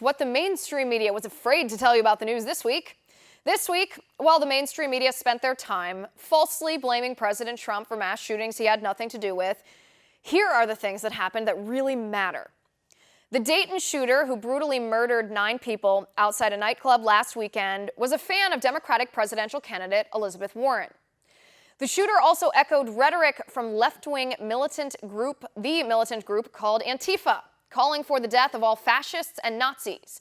What the mainstream media was afraid to tell you about the news this week. This week, while the mainstream media spent their time falsely blaming President Trump for mass shootings he had nothing to do with, here are the things that happened that really matter. The Dayton shooter who brutally murdered 9 people outside a nightclub last weekend was a fan of Democratic presidential candidate Elizabeth Warren. The shooter also echoed rhetoric from left-wing the militant group called Antifa, calling for the death of all fascists and Nazis.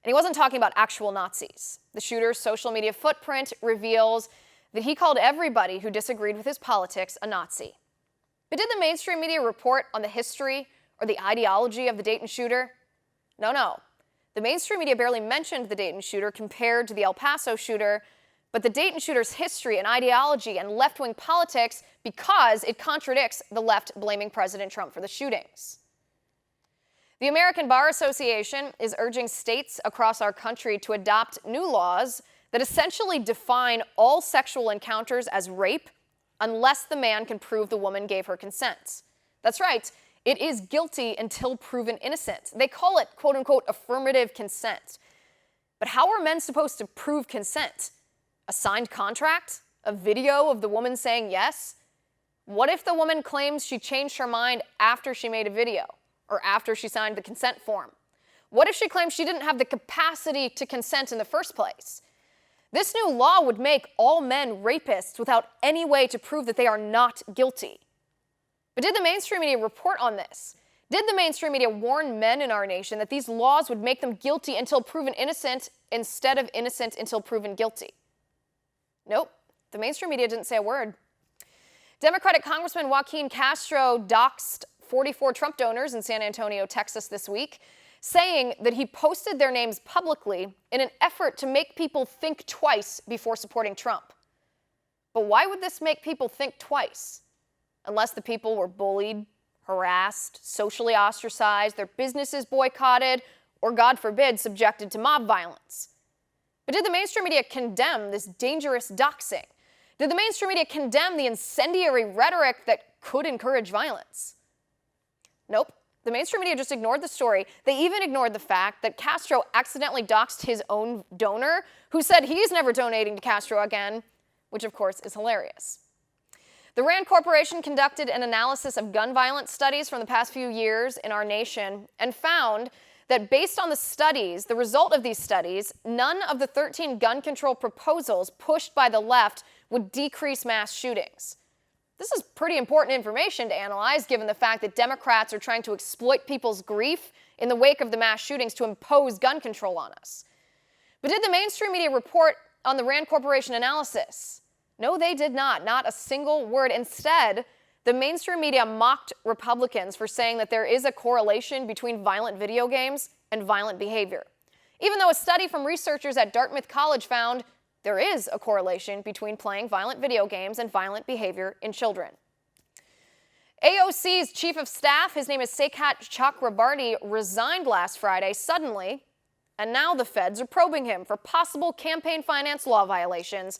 And he wasn't talking about actual Nazis. The shooter's social media footprint reveals that he called everybody who disagreed with his politics a Nazi. But did the mainstream media report on the history or the ideology of the Dayton shooter? No. The mainstream media barely mentioned the Dayton shooter compared to the El Paso shooter, but the Dayton shooter's history and ideology and left-wing politics because it contradicts the left blaming President Trump for the shootings. The American Bar Association is urging states across our country to adopt new laws that essentially define all sexual encounters as rape unless the man can prove the woman gave her consent. That's right, it is guilty until proven innocent. They call it, quote-unquote, affirmative consent. But how are men supposed to prove consent? A signed contract? A video of the woman saying yes? What if the woman claims she changed her mind after she made a video? Or after she signed the consent form? What if she claims she didn't have the capacity to consent in the first place? This new law would make all men rapists without any way to prove that they are not guilty. But did the mainstream media report on this? Did the mainstream media warn men in our nation that these laws would make them guilty until proven innocent instead of innocent until proven guilty? Nope, the mainstream media didn't say a word. Democratic Congressman Joaquin Castro doxed 44 Trump donors in San Antonio, Texas this week, saying that he posted their names publicly in an effort to make people think twice before supporting Trump. But why would this make people think twice? Unless the people were bullied, harassed, socially ostracized, their businesses boycotted, or God forbid, subjected to mob violence. But did the mainstream media condemn this dangerous doxing? Did the mainstream media condemn the incendiary rhetoric that could encourage violence? Nope. The mainstream media just ignored the story. They even ignored the fact that Castro accidentally doxed his own donor, who said he's never donating to Castro again, which of course is hilarious. The RAND Corporation conducted an analysis of gun violence studies from the past few years in our nation and found that based on the result of these studies, none of the 13 gun control proposals pushed by the left would decrease mass shootings. This is pretty important information to analyze, given the fact that Democrats are trying to exploit people's grief in the wake of the mass shootings to impose gun control on us. But did the mainstream media report on the RAND Corporation analysis? No, they did not. Not a single word. Instead, the mainstream media mocked Republicans for saying that there is a correlation between violent video games and violent behavior, even though a study from researchers at Dartmouth College found there is a correlation between playing violent video games and violent behavior in children. AOC's Chief of Staff, his name is Sekat Chakrabarti, resigned last Friday suddenly, and now the feds are probing him for possible campaign finance law violations.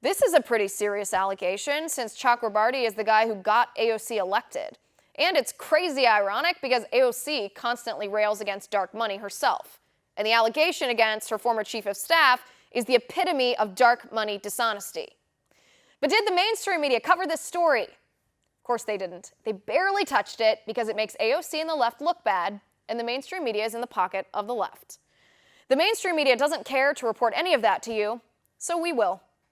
This is a pretty serious allegation, since Chakrabarti is the guy who got AOC elected. And it's crazy ironic because AOC constantly rails against dark money herself. And the allegation against her former Chief of Staff is the epitome of dark money dishonesty. But did the mainstream media cover this story? Of course they didn't. They barely touched it because it makes AOC and the left look bad, and the mainstream media is in the pocket of the left. The mainstream media doesn't care to report any of that to you, so we will.